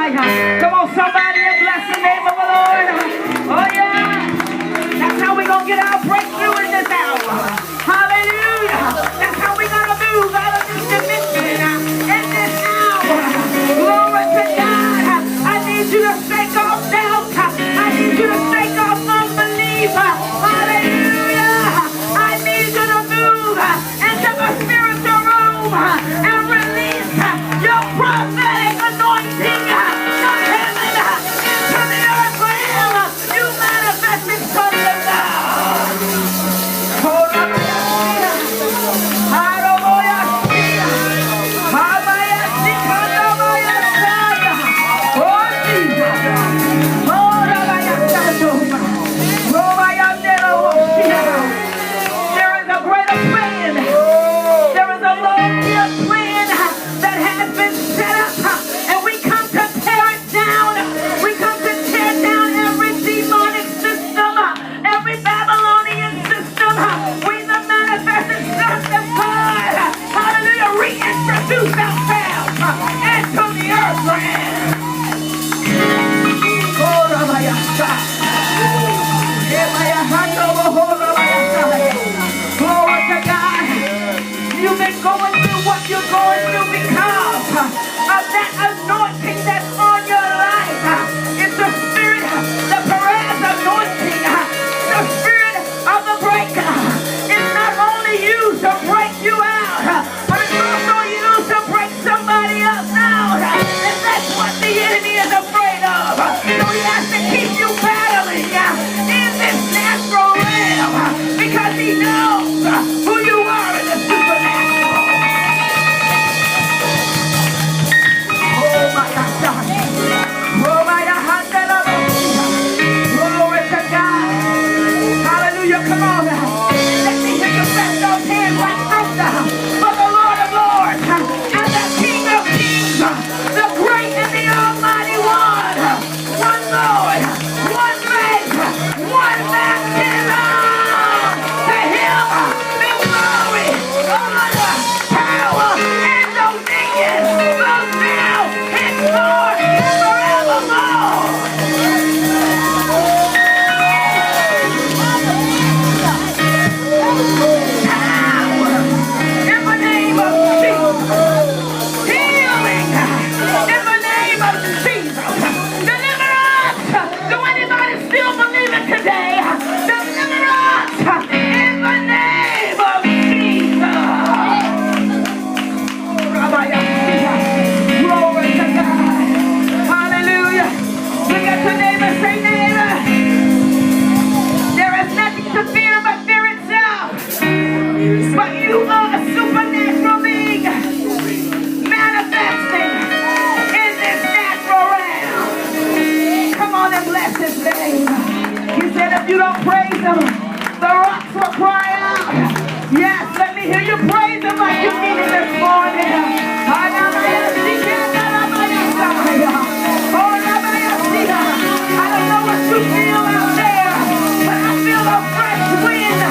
Come on, somebody, and bless the name of the Lord. Oh, yeah. That's how we're going to get our breakthrough in this hour. Hallelujah. That's how we're going to move out of this dimension in this hour. Glory to God. I need you to shake off doubt. I need you to shake off unbelief. Hallelujah. I need you to move into the spiritual room and release your prophetic anointing from heaven into the earth realm. You manifested sons of God. There is a greater plan. There is a long-term plan that has been set up, and we come to tear it down. We come to tear down every demonic system, every Babylonian system. We the manifested sons of God, hallelujah, reintroduce ourselves into the earth realm. Glory to God. You've been going through what you're going through because of that anointing that's on your life. It's the spirit, the Perez anointing, the spirit of the breaker. It's not only used to break you out, but it's also used to break somebody else out. And that's what the enemy is afraid of. So he has to keep you battling in this natural realm because he knows who you are in the supernatural. Oh my God. Oh my God. Glory to God. Hallelujah. Come on now. Let me hear you clap those hands like thunder for the Lord of Lords and the King of Kings, the great and the Almighty One. One Lord, one faith, one baptism. To him be glory, honor, power, and dominion, both now, henceforth, and forevermore. Power in the name of Jesus. Healing in the name of Jesus. Deliverance. Do anybody still believe it today? Deliverance in the name of Jesus. Glory to God. Hallelujah. Look at your neighbor and say, neighbor, there is nothing to fear but fear itself. But you are a supernatural being manifesting in this natural realm. Come on and bless his name. He said if you don't praise him, the rocks will cry out. Yes, let me hear you praise him like you mean it this morning. I don't know what you feel out there, but I feel a fresh wind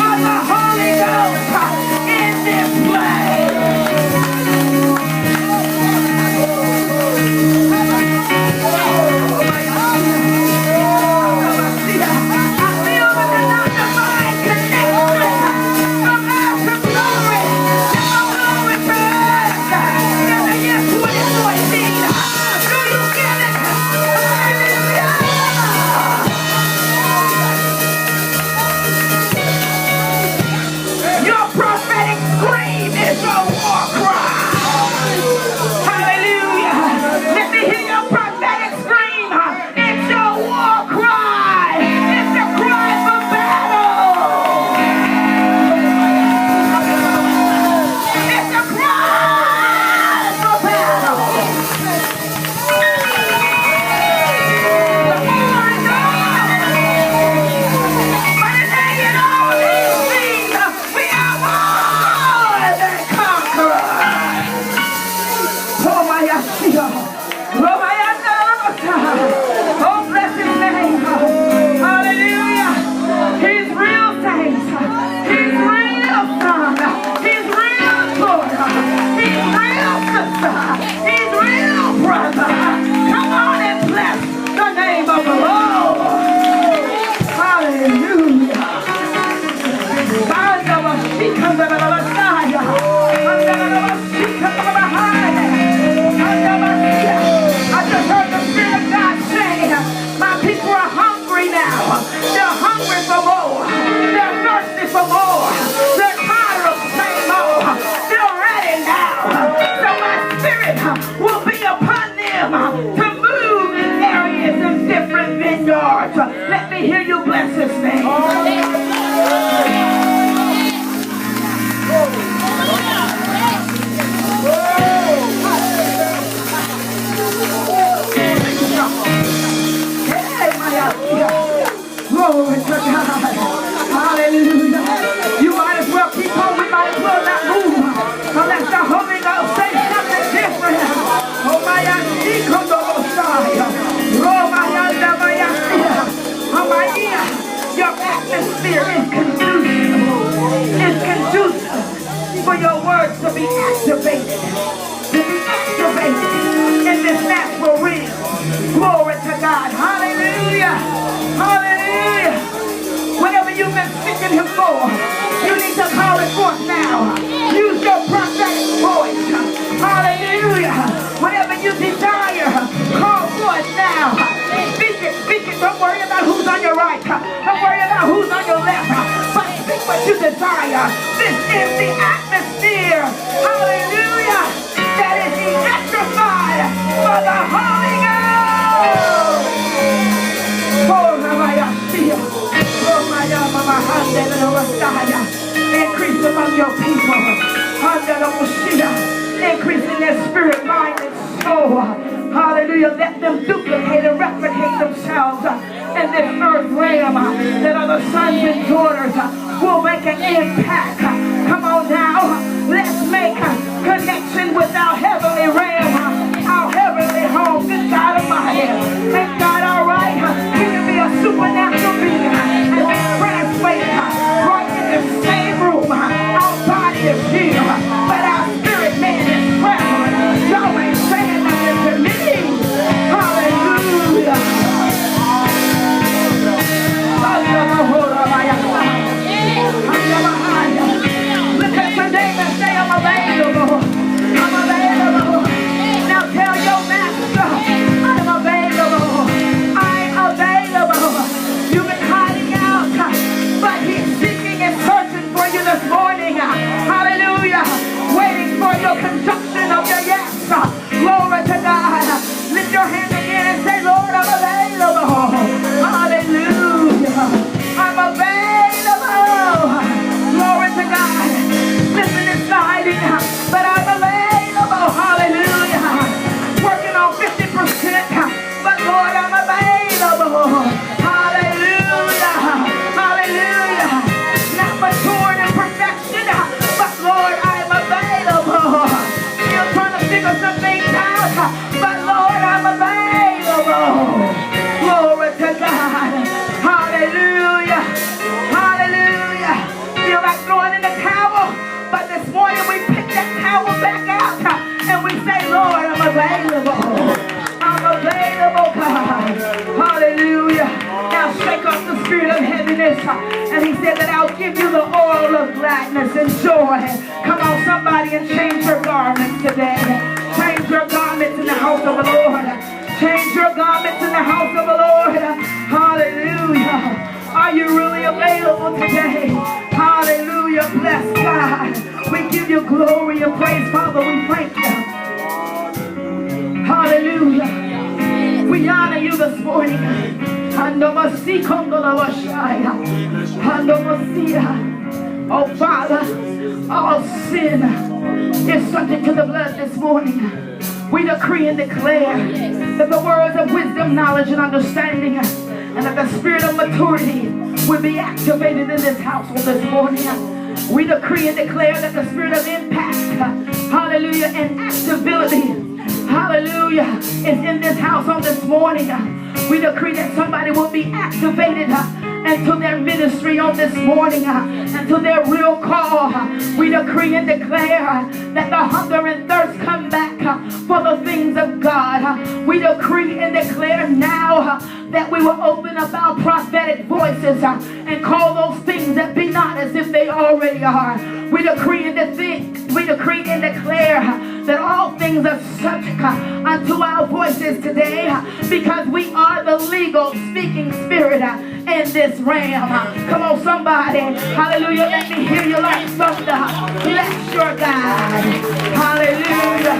of the Holy Ghost in this place. I feel the him to move in areas and different vineyards. Let me hear you bless his name. Glory to God. Hallelujah. You might as well keep on. We might as well not move unless the Holy Ghost say something different. Oh my God. Your atmosphere is conducive. It's conducive for your words to be activated. To be activated in this natural realm. Glory to God. Hallelujah. Hallelujah. Whatever you've been seeking him for, you need to call it forth now. Use your prophetic voice. Hallelujah. Whatever you desire, call forth now. Speak it, speak it. Don't worry about who's on your right. Don't worry about who's on your left. But speak what you desire. This is the atmosphere. Hallelujah. That is electrified for the Holy Ghost. Increase among your people. Increase in their spirit, mind, and soul. Hallelujah. Let them duplicate and replicate themselves in this earth realm. That other sons and daughters will make an impact. Come on now. Let's make a connection with our heavenly realm. Our heavenly home. Good God Almighty. Ain't God all right? You can be a supernatural being and be translated right in the same room. Our body is here, but our spirit man is traveling. Y'all ain't saying nothing to me. Hallelujah. Look at your neighbor and say, I'm available. I'm available. Now tell your master, I'm available. I'm available. You've been hiding out, but he's seeking and searching for you this morning. Hallelujah. Waiting for your conjunction of your yes. Glory to God. Lift your hand again and say, Lord, I'm available. Hallelujah. I'm available. Glory to God. Listen, it's hiding, but I'm available. Hallelujah. Working on 50%, but Lord, I'm available. Hallelujah. Hallelujah. Not matured in perfection, but Lord, I'm available. Still trying to figure some things out, but Lord, I'm available. Glory to God. Hallelujah. Hallelujah. Feel like throwing in the towel, but this morning we pick that towel back out and we say, Lord, I'm available. I'm available, God. Hallelujah. Now shake off the spirit of heaviness. And he said that I'll give you the oil of gladness and joy. Come on, somebody, and change your garments today. Change your garments in the house of the Lord. Change your garments in the house of the Lord. Hallelujah. Are you really available today? Hallelujah. Bless God. We give you glory and praise, Father. We thank you. Hallelujah. We honor you this morning. Oh, Father, all sin is subject to the blood this morning. We decree and declare that the words of wisdom, knowledge, and understanding, and that the spirit of maturity will be activated in this household this morning. We decree and declare that the spirit of impact, hallelujah, and activity, hallelujah, is in this house on this morning. We decree that somebody will be activated into their ministry on this morning, into their real call. We decree and declare that the hunger and thirst come back for the things of God. We decree and declare now that we will open up our prophetic voices and call those things that be not as if they already are. We decree and declare that all things are subject unto our voices today, because we are the legal speaking spirit in this realm. Come on, somebody. Hallelujah. Let me hear you like thunder. Bless your God. Hallelujah.